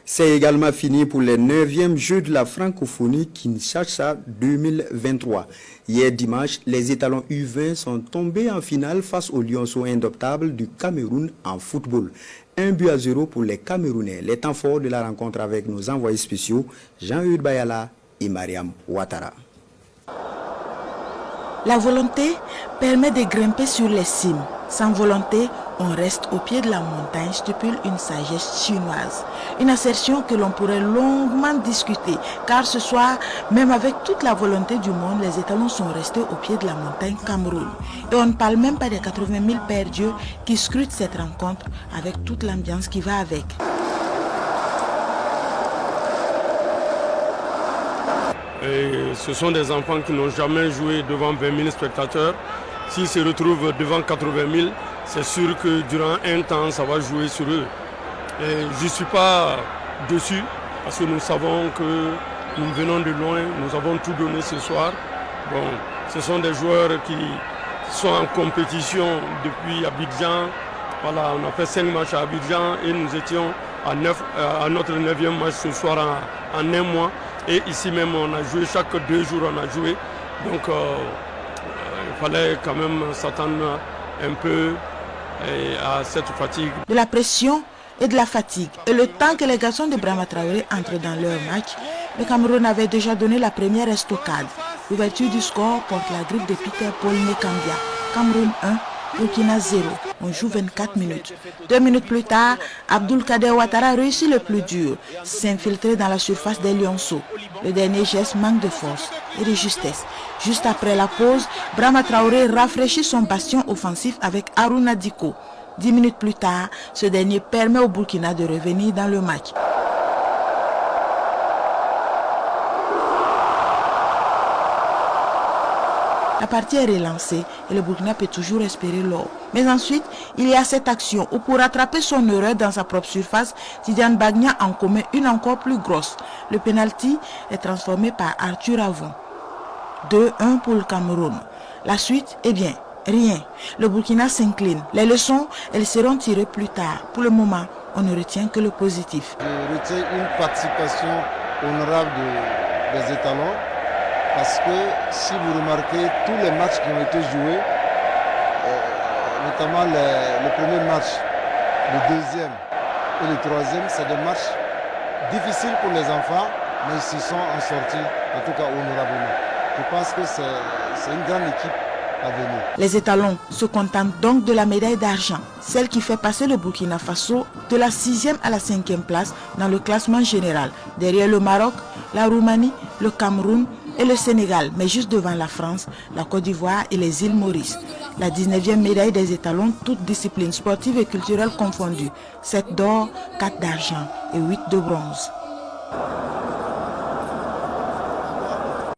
C'est également fini pour les 9e Jeux de la francophonie Kinshasa 2023. Hier dimanche, les étalons U20 sont tombés en finale face aux Lionceaux indoptables du Cameroun en football. 1-0 pour les Camerounais. Les temps forts de la rencontre avec nos envoyés spéciaux, Jean-Eudes Bayala et Mariam Ouattara. La volonté permet de grimper sur les cimes. Sans volonté, on reste au pied de la montagne, stipule une sagesse chinoise. Une assertion que l'on pourrait longuement discuter, car ce soir, même avec toute la volonté du monde, les étalons sont restés au pied de la montagne Cameroun. Et on ne parle même pas des 80 000 pères Dieu qui scrutent cette rencontre avec toute l'ambiance qui va avec. Et ce sont des enfants qui n'ont jamais joué devant 20 000 spectateurs. S'ils se retrouvent devant 80 000, c'est sûr que durant un temps, ça va jouer sur eux. Et je ne suis pas dessus parce que nous savons que nous venons de loin, nous avons tout donné ce soir. Bon, ce sont des joueurs qui sont en compétition depuis Abidjan. Voilà, on a fait 5 matchs à Abidjan et nous étions à notre 9e match ce soir en un mois. Et ici même, on a joué, chaque 2 jours, on a joué. Donc, il fallait quand même s'attendre un peu à cette fatigue. De la pression et de la fatigue. Et le temps que les garçons de Brahma Traoré entrent dans leur match, le Cameroun avait déjà donné la première estocade. L'ouverture du score porte la griffe de Peter Paul Nekambia. Cameroun 1, Burkina 0. On joue 24 minutes. 2 minutes plus tard, Abdoul Kader Ouattara réussit le plus dur, s'infiltrer dans la surface des Lionceaux. Le dernier geste manque de force et de justesse. Juste après la pause, Brahma Traoré rafraîchit son bastion offensif avec Harouna Diko. 10 minutes plus tard, ce dernier permet au Burkina de revenir dans le match. La partie est relancée et le Burkina peut toujours espérer l'or. Mais ensuite, il y a cette action où pour rattraper son erreur dans sa propre surface, Tidiane Bagna en commet une encore plus grosse. Le penalty est transformé par Arthur Avon. 2-1 pour le Cameroun. La suite, eh bien, rien. Le Burkina s'incline. Les leçons, elles seront tirées plus tard. Pour le moment, on ne retient que le positif. Je retiens une participation honorable des étalons. Parce que si vous remarquez tous les matchs qui ont été joués, notamment le premier match, le deuxième et le troisième, c'est des matchs difficiles pour les enfants, mais ils se sont en sortis, en tout cas honorablement. Je pense que c'est une grande équipe à venir. Les étalons se contentent donc de la médaille d'argent, celle qui fait passer le Burkina Faso de la 6e à la 5e place dans le classement général, derrière le Maroc, la Roumanie, le Cameroun et le Sénégal, mais juste devant la France, la Côte d'Ivoire et les îles Maurice. La 19e médaille des étalons, toutes disciplines sportives et culturelles confondues. 7 d'or, 4 d'argent et 8 de bronze.